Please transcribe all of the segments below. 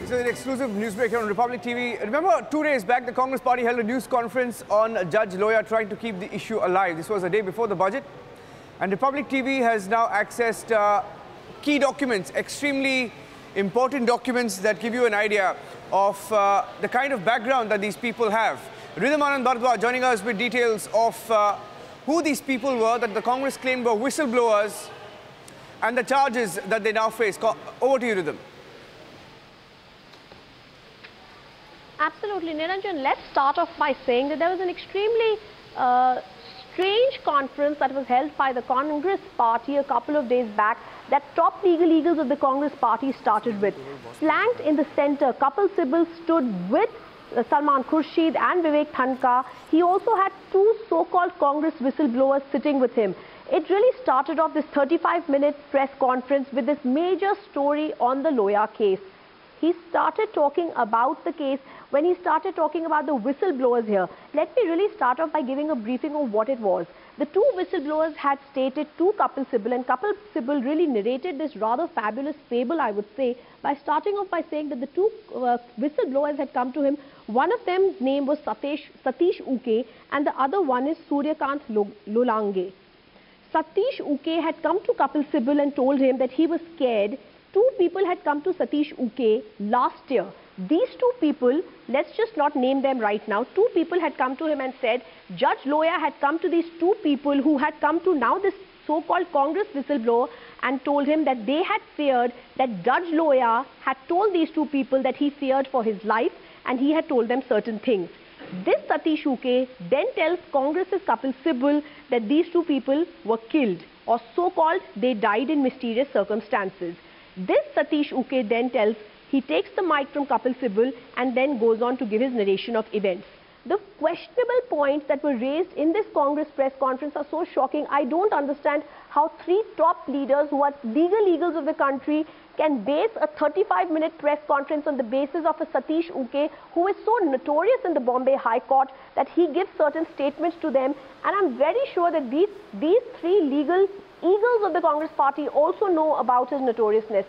This is an exclusive news break here on Republic TV. Remember, 2 days back, the Congress party held a news conference on Judge Loya trying to keep the issue alive. This was a day before the budget. And Republic TV has now accessed key documents, extremely important documents that give you an idea of the kind of background that these people have. Rhythm Anand Bardwaj joining us with details of who these people were that the Congress claimed were whistleblowers and the charges that they now face. Over to you, Rhythm. Absolutely, Niranjan. Let's start off by saying that there was an extremely strange conference that was held by the Congress party a couple of days back that top legal eagles of the Congress party started with. Flanked in the center, Kapil Sibal stood with Salman Khurshid and Vivek Thanka. He also had two so-called Congress whistleblowers sitting with him. It really started off this 35-minute press conference with this major story on the Loya case. He started talking about the case when he started talking about the whistleblowers here. Let me really start off by giving a briefing of what it was. The two whistleblowers had stated to Kapil Sibal, and Kapil Sibal really narrated this rather fabulous fable, I would say, by starting off by saying that the two whistleblowers had come to him. One of them's name was Satish Uke and the other one is Suryakant Lolange. Satish Uke had come to Kapil Sibal and told him that he was scared. Two people had come to Satish Uke last year. These two people, let's just not name them right now, two people had come to him and said Judge Loya had come to these two people who had come to now this so-called Congress whistleblower and told him that they had feared that Judge Loya had told these two people that he feared for his life and he had told them certain things. This Satish Uke then tells Congress's Kapil Sibal that these two people were killed, or so-called they died in mysterious circumstances. This Satish Uke then tells, he takes the mic from Kapil Sibal and then goes on to give his narration of events. The questionable points that were raised in this Congress press conference are so shocking. I don't understand how three top leaders who are legal eagles of the country can base a 35-minute press conference on the basis of a Satish Uke who is so notorious in the Bombay High Court that he gives certain statements to them. And I'm very sure that these three legal eagles of the Congress party also know about his notoriousness.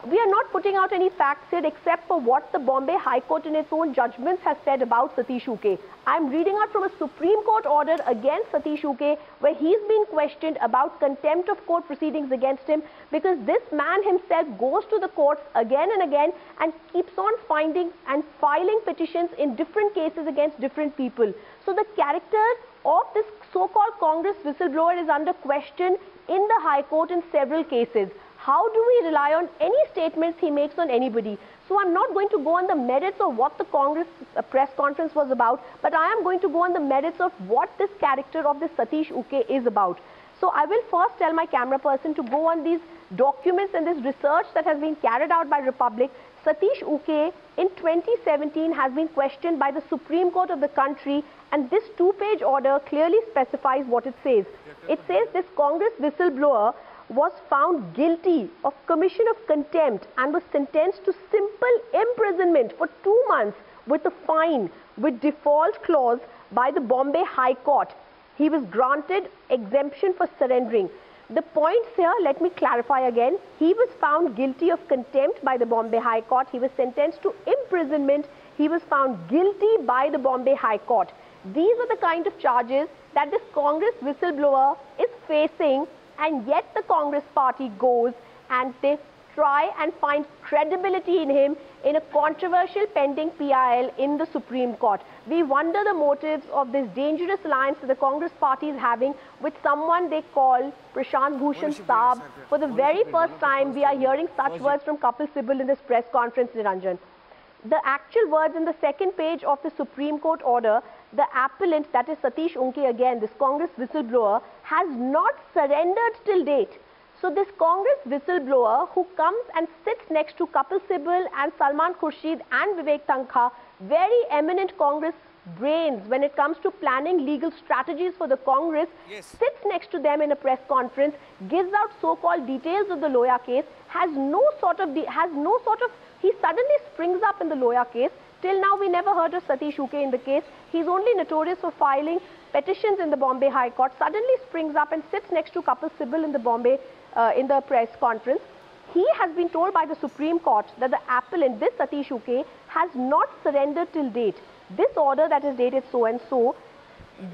We are not putting out any facts here except for what the Bombay High Court in its own judgments has said about Satish Uke. I'm reading out from a Supreme Court order against Satish Uke where he's been questioned about contempt of court proceedings against him because this man himself goes to the courts again and again and keeps on finding and filing petitions in different cases against different people. So the character of this so-called Congress whistleblower is under question in the High Court in several cases. How do we rely on any statements he makes on anybody? So I'm not going to go on the merits of what the Congress press conference was about, but I am going to go on the merits of what this character of this Satish Uke is about. So I will first tell my camera person to go on these documents and this research that has been carried out by Republic. Satish Uke in 2017 has been questioned by the Supreme Court of the country, and this two-page order clearly specifies what it says. It says this Congress whistleblower was found guilty of commission of contempt and was sentenced to simple imprisonment for 2 months with a fine with default clause by the Bombay High Court. He was granted exemption for surrendering. The points here, let me clarify again. He was found guilty of contempt by the Bombay High Court. He was sentenced to imprisonment. He was found guilty by the Bombay High Court. These are the kind of charges that this Congress whistleblower is facing, and yet the Congress party goes and they try and find credibility in him in a controversial pending PIL in the Supreme Court. We wonder the motives of this dangerous alliance that the Congress party is having with someone they call Prashant Bhushan Saab. For the very first time, we are hearing such words from Kapil Sibal in this press conference, Niranjan. The actual words in the second page of the Supreme Court order, the appellant, that is Satish Uke again, this Congress whistleblower, has not surrendered till date. So this Congress whistleblower who comes and sits next to Kapil Sibal and Salman Khurshid and Vivek Thanka, very eminent Congress brains when it comes to planning legal strategies for the Congress, sits next to them in a press conference, gives out so-called details of the Loya case, he suddenly springs up in the Loya case. Till now, we never heard of Satish Uke in the case. He's only notorious for filing petitions in the Bombay High Court. Suddenly springs up and sits next to Kapil Sibal in the in the press conference. He has been told by the Supreme Court that the appellant, this Satish Uke, has not surrendered till date. This order that is dated so and so,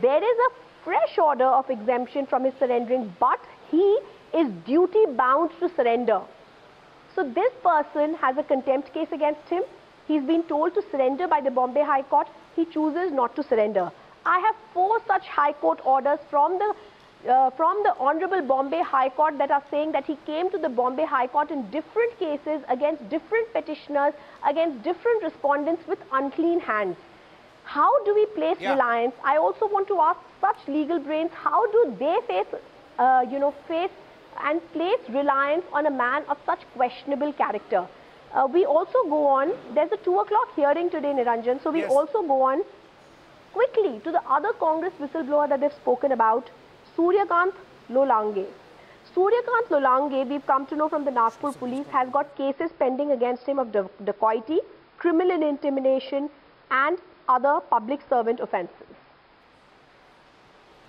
there is a fresh order of exemption from his surrendering, but he is duty bound to surrender. So this person has a contempt case against him. He's been told to surrender by the Bombay High Court. He chooses not to surrender. I have 4 such High Court orders from the Honorable Bombay High Court that are saying that he came to the Bombay High Court in different cases against different petitioners, against different respondents with unclean hands. How do we place reliance? I also want to ask such legal brains, how do they face and place reliance on a man of such questionable character? We also go on, there's a 2 o'clock hearing today, Niranjan, so we also go on quickly to the other Congress whistleblower that they've spoken about, Suryakant Lolange. Suryakant Lolange, we've come to know from the Nagpur police, has got cases pending against him of dacoity, criminal intimidation and other public servant offences.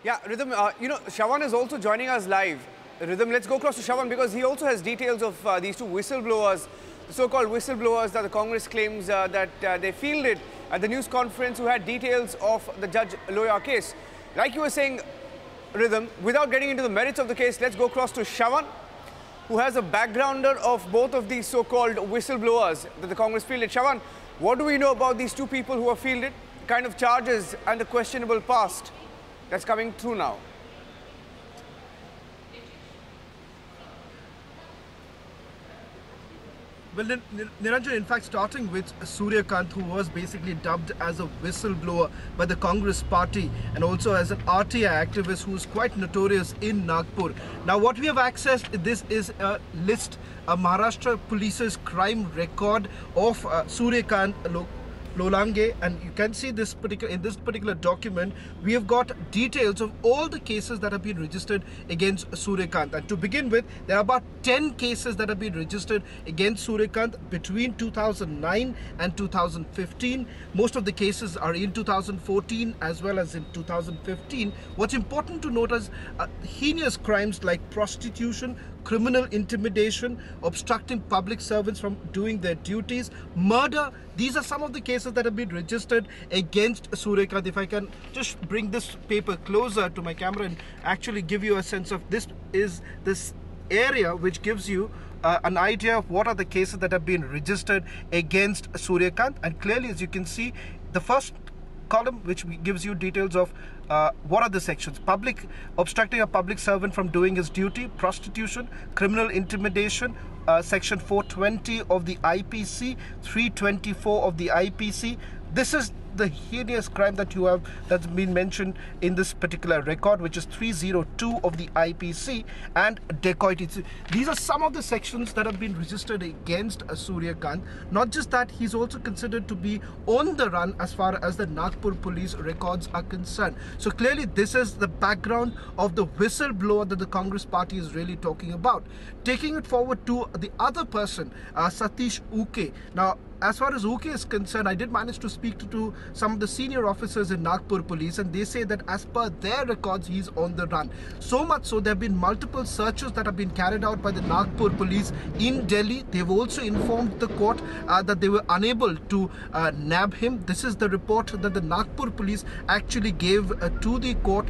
Yeah, Rhythm, Shravan is also joining us live. Rhythm, let's go across to Shravan because he also has details of these 2 whistleblowers, the so-called whistleblowers that the Congress claims that they fielded at the news conference, who had details of the Judge Loya case. Like you were saying, Rhythm, without getting into the merits of the case, let's go across to Shravan, who has a backgrounder of both of these so-called whistleblowers that the Congress fielded. Shravan, what do we know about these 2 people who are fielded, kind of charges and the questionable past that's coming through now? Well, Niranjan, in fact, starting with Suryakant, who was basically dubbed as a whistleblower by the Congress party and also as an RTI activist who is quite notorious in Nagpur. Now, what we have accessed, this is a list, a Maharashtra Police's crime record of Suryakant Lolange, and you can see this in this particular document we have got details of all the cases that have been registered against Suryakant. And to begin with, there are about 10 cases that have been registered against Suryakant between 2009 and 2015. Most of the cases are in 2014 as well as in 2015. What's important to note is heinous crimes like prostitution, criminal intimidation, obstructing public servants from doing their duties, murder. These are some of the cases that have been registered against Suryakant. If I can just bring this paper closer to my camera and actually give you a sense of this area which gives you an idea of what are the cases that have been registered against Suryakant. And clearly, as you can see, the first column which gives you details of what are the sections: obstructing a public servant from doing his duty, prostitution, criminal intimidation, section 420 of the IPC, 324 of the IPC. This is the heinous crime that you have that's been mentioned in this particular record, which is 302 of the IPC, and dacoity. These are some of the sections that have been registered against Suryakant. Not just that, he's also considered to be on the run as far as the Nagpur police records are concerned. So clearly this is the background of the whistleblower that the Congress party is really talking about. Taking it forward to the other person, Satish Uke. Now, as far as Uke is concerned, I did manage to speak to some of the senior officers in Nagpur police, and they say that as per their records, he's on the run. So much so, there have been multiple searches that have been carried out by the Nagpur police in Delhi. They've also informed the court that they were unable to nab him. This is the report that the Nagpur police actually gave to the court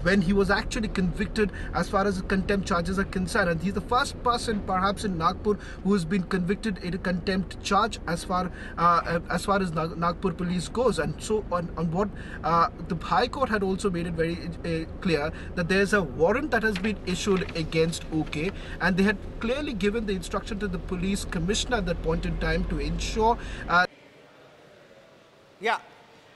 when he was actually convicted as far as contempt charges are concerned. And he's the first person perhaps in Nagpur who has been convicted in a contempt charge as far as Nagpur police goes. And so on what the High Court had also made it very clear that there's a warrant that has been issued against Uke, and they had clearly given the instruction to the police commissioner at that point in time to ensure Yeah,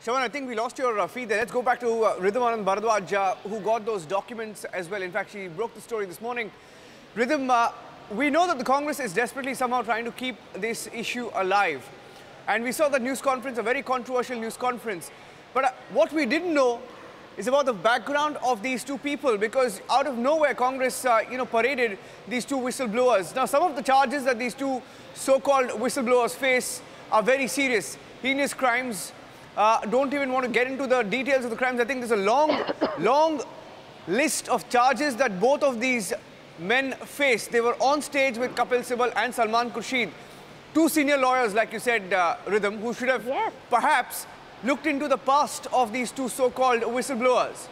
Shravan, I think we lost your feed there. Let's go back to Rhythm Anand Bharadwaj, who got those documents as well. In fact, she broke the story this morning. Rhythm, we know that the Congress is desperately somehow trying to keep this issue alive. And we saw that news conference, a very controversial news conference. But what we didn't know is about the background of these 2 people, because out of nowhere, Congress, paraded these 2 whistleblowers. Now, some of the charges that these 2 so-called whistleblowers face are very serious. Heinous crimes. Don't even want to get into the details of the crimes. I think there's a long list of charges that both of these men face. They were on stage with Kapil Sibal and Salman Khurshid, two senior lawyers, like you said, Rhythm, who should have perhaps looked into the past of these two so-called whistleblowers.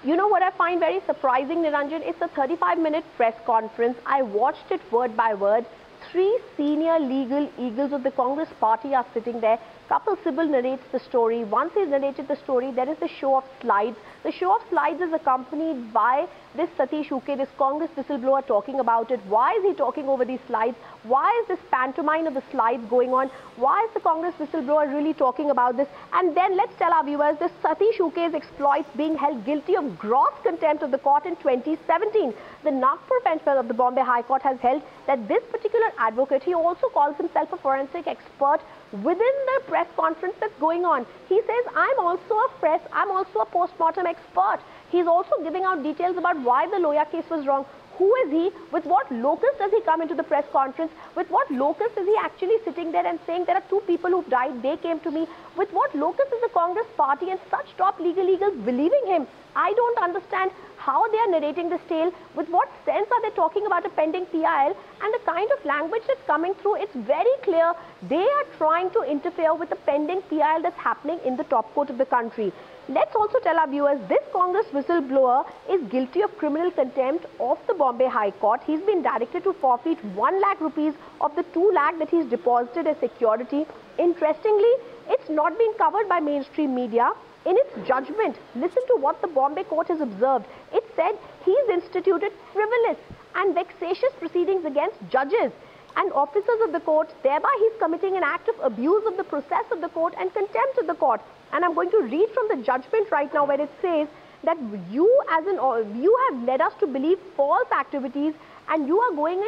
You know what I find very surprising, Niranjan? It's a 35-minute press conference. I watched it word by word. Three senior legal eagles of the Congress party are sitting there. Kapil Sibal narrates the story. Once he's narrated the story, there is the show of slides. The show of slides is accompanied by this Satish Uke, this Congress whistleblower, talking about it. Why is he talking over these slides? Why is this pantomime of the slides going on? Why is the Congress whistleblower really talking about this? And then let's tell our viewers, this Satish Uke's exploits being held guilty of gross contempt of the court in 2017. The Nagpur bench of the Bombay High Court has held that this particular advocate, he also calls himself a forensic expert within the press conference that's going on. He says, I'm also a post-mortem expert. He's also giving out details about why the Loya case was wrong. Who is he? With what locus does he come into the press conference? With what locus is he actually sitting there and saying there are two people who've died, they came to me? With what locus is the Congress party and such top legal eagles believing him? I don't understand how they are narrating this tale. With what sense are they talking about a pending PIL? And the kind of language that's coming through, it's very clear they are trying to interfere with the pending PIL that's happening in the top court of the country. Let's also tell our viewers, this Congress whistleblower is guilty of criminal contempt of the Bombay High Court. He's been directed to forfeit 1 lakh rupees of the 2 lakh that he's deposited as security. Interestingly, it's not been covered by mainstream media. In its judgment, listen to what the Bombay court has observed. It said he's instituted frivolous and vexatious proceedings against judges and officers of the court. Thereby, he's committing an act of abuse of the process of the court and contempt of the court. And I'm going to read from the judgment right now where it says that you have led us to believe false activities and you are going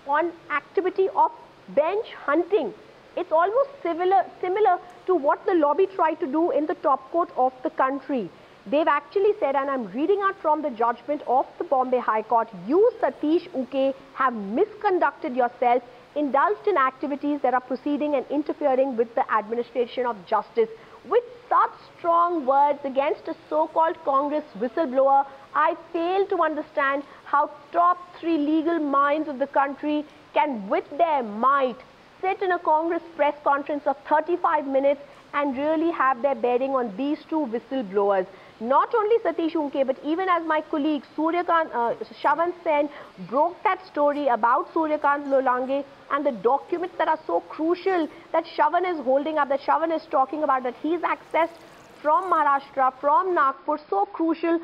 on activity of bench hunting. It's almost similar to what the lobby tried to do in the top court of the country. They've actually said, and I'm reading out from the judgment of the Bombay High Court, you, Satish Uke, have misconducted yourself, indulged in activities that are proceeding and interfering with the administration of justice. With such strong words against a so-called Congress whistleblower, I fail to understand how top three legal minds of the country can, with their might, sit in a Congress press conference of 35 minutes and really have their bearing on these two whistleblowers. Not only Satish Unke, but even as my colleague Shavan Sen broke that story about Suryakant Lolange and the documents that are so crucial that Shavan is holding up, that Shavan is talking about, that he's accessed from Maharashtra, from Nagpur, so crucial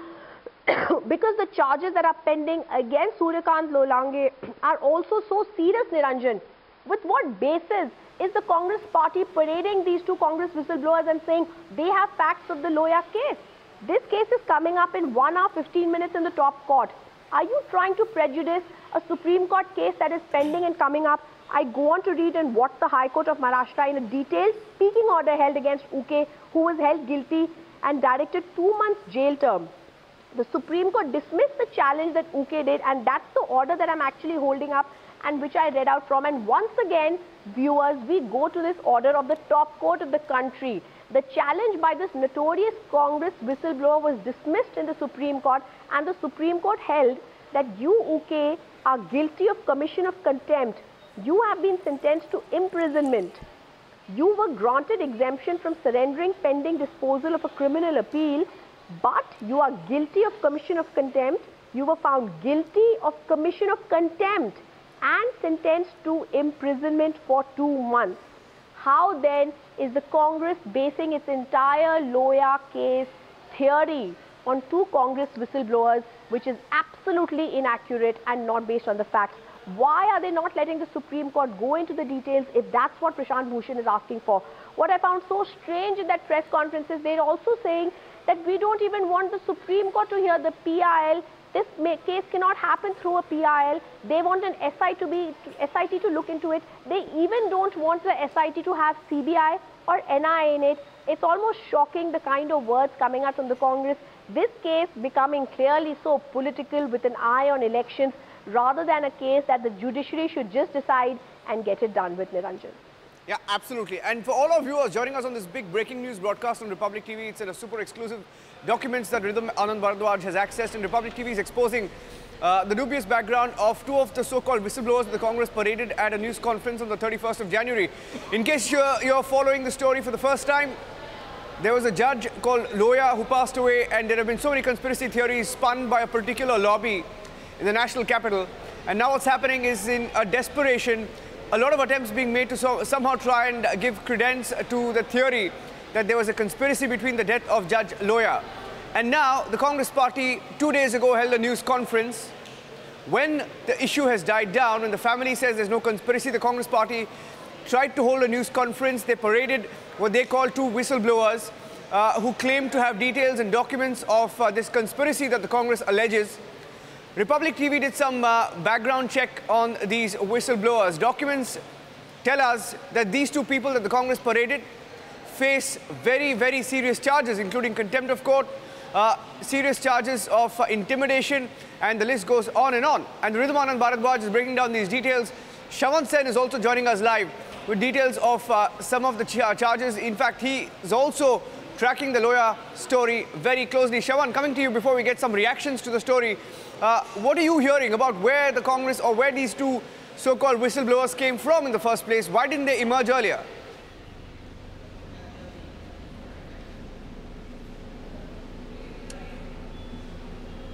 because the charges that are pending against Suryakant Lolange are also so serious, Niranjan. With what basis is the Congress party parading these two Congress whistleblowers and saying they have facts of the Loya case? This case is coming up in 1 hour 15 minutes in the top court. Are you trying to prejudice a Supreme Court case that is pending and coming up? I go on to read in what the High Court of Maharashtra in a detailed speaking order held against Uke, who was held guilty and directed 2 months jail term. The Supreme Court dismissed the challenge that Uke did, and that's the order that I'm actually holding up and which I read out from. And once again, viewers, we go to this order of the top court of the country. The challenge by this notorious Congress whistleblower was dismissed in the Supreme Court, and the Supreme Court held that you, Uke, are guilty of commission of contempt. You have been sentenced to imprisonment. You were granted exemption from surrendering pending disposal of a criminal appeal, but you are guilty of commission of contempt. You were found guilty of commission of contempt and sentenced to imprisonment for 2 months. How then is the Congress basing its entire Loya case theory on two Congress whistleblowers, which is absolutely inaccurate and not based on the facts? Why are they not letting the Supreme Court go into the details if that's what Prashant Bhushan is asking for? What I found so strange in that press conference is they're also saying that we don't even want the Supreme Court to hear the PIL. This case cannot happen through a PIL. They want an SIT to look into it. They even don't want the SIT to have CBI or NIA in it. It's almost shocking the kind of words coming out from the Congress. This case becoming clearly so political with an eye on elections rather than a case that the judiciary should just decide and get it done with, Niranjan. Yeah, absolutely. And for all our viewers joining us on this big breaking news broadcast on Republic TV, it's in a super exclusive documents that Rhythm Anand Bharadwaj has accessed, and Republic TV is exposing the dubious background of two of the so-called whistleblowers that the Congress paraded at a news conference on the 31st of January. In case you're following the story for the first time, there was a judge called Loya who passed away, and there have been so many conspiracy theories spun by a particular lobby in the national capital. And now what's happening is, in a desperation, a lot of attempts being made to somehow try and give credence to the theory that there was a conspiracy between the death of Judge Loya. And now the Congress party 2 days ago held a news conference. When the issue has died down and the family says there's no conspiracy, the Congress party tried to hold a news conference. They paraded what they call two whistleblowers who claim to have details and documents of this conspiracy that the Congress alleges. Republic TV did some background check on these whistleblowers. Documents tell us that these two people that the Congress paraded face very, very serious charges, including contempt of court, serious charges of intimidation, and the list goes on and on. And Rhythm Anand Bharadwaj is breaking down these details. Shravan Sen is also joining us live with details of some of the charges. In fact, he is also tracking the Loya story very closely. Shravan, coming to you before we get some reactions to the story. What are you hearing about where the Congress or where these two so-called whistleblowers came from in the first place? Why didn't they emerge earlier?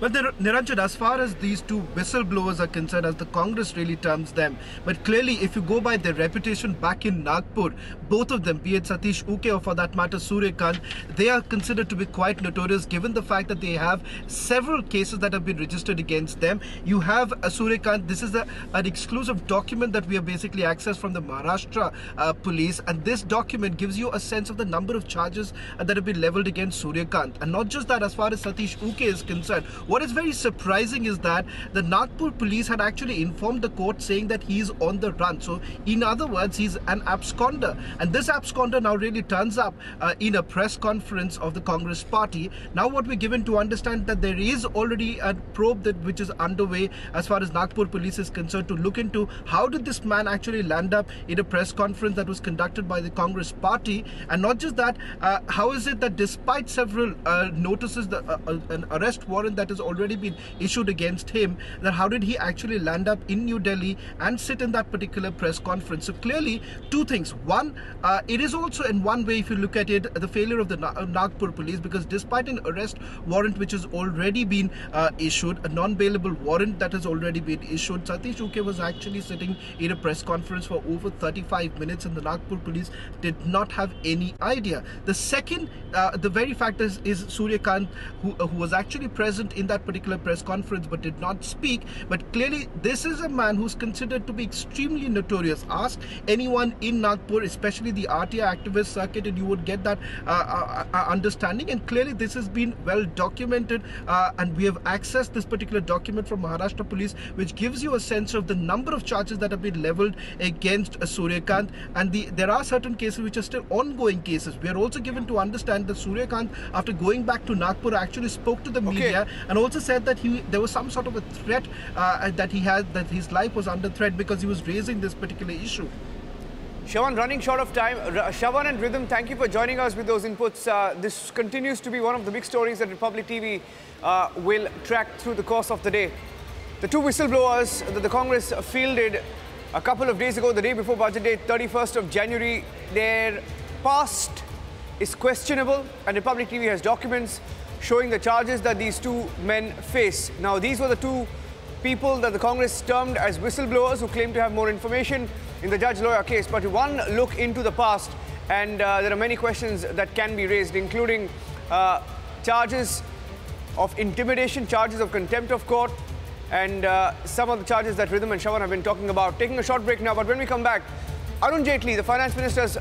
Well, Niranjan, as far as these two whistleblowers are concerned, as the Congress really terms them, but clearly if you go by their reputation back in Nagpur, both of them, be it Satish Uke or for that matter Surya Kant, they are considered to be quite notorious given the fact that they have several cases that have been registered against them. You have Surya Kant, this is an exclusive document that we have basically accessed from the Maharashtra police, and this document gives you a sense of the number of charges that have been leveled against Surya Kant. And not just that, as far as Satish Uke is concerned, what is very surprising is that the Nagpur police had actually informed the court saying that he is on the run. So in other words, he's an absconder. And this absconder now really turns up in a press conference of the Congress party. Now what we're given to understand that there is already a probe which is underway as far as Nagpur police is concerned to look into how did this man actually land up in a press conference that was conducted by the Congress party. And not just that, how is it that despite several notices, an arrest warrant that is already been issued against him, that how did he actually land up in New Delhi and sit in that particular press conference? So clearly two things. One, it is also in one way, if you look at it, the failure of the Nagpur police, because despite an arrest warrant which has already been issued, a non-bailable warrant that has already been issued, Satish Uke was actually sitting in a press conference for over 35 minutes and the Nagpur police did not have any idea. The second, the very fact is Surya Kant, who was actually present in that particular press conference but did not speak. But clearly this is a man who's considered to be extremely notorious. Ask anyone in Nagpur, especially the RTI activist circuit, and you would get that understanding. And clearly this has been well documented, and we have accessed this particular document from Maharashtra police, which gives you a sense of the number of charges that have been leveled against Surya Kant. And there are certain cases which are still ongoing cases. We are also given to understand that Surya Kant, after going back to Nagpur, actually spoke to the media and also said that there was some sort of a threat that he had, that his life was under threat because he was raising this particular issue. Shravan, running short of time. Shravan and Rhythm, thank you for joining us with those inputs. This continues to be one of the big stories that Republic TV will track through the course of the day. The two whistleblowers that the Congress fielded a couple of days ago, the day before budget day, 31st of January, their past is questionable, and Republic TV has documents showing the charges that these two men face. Now, these were the two people that the Congress termed as whistleblowers who claim to have more information in the Judge Loya case. But one look into the past, and there are many questions that can be raised, including charges of intimidation, charges of contempt of court, and some of the charges that Rhythm and Shravan have been talking about. Taking a short break now, but when we come back, Arun Jaitley, the finance minister's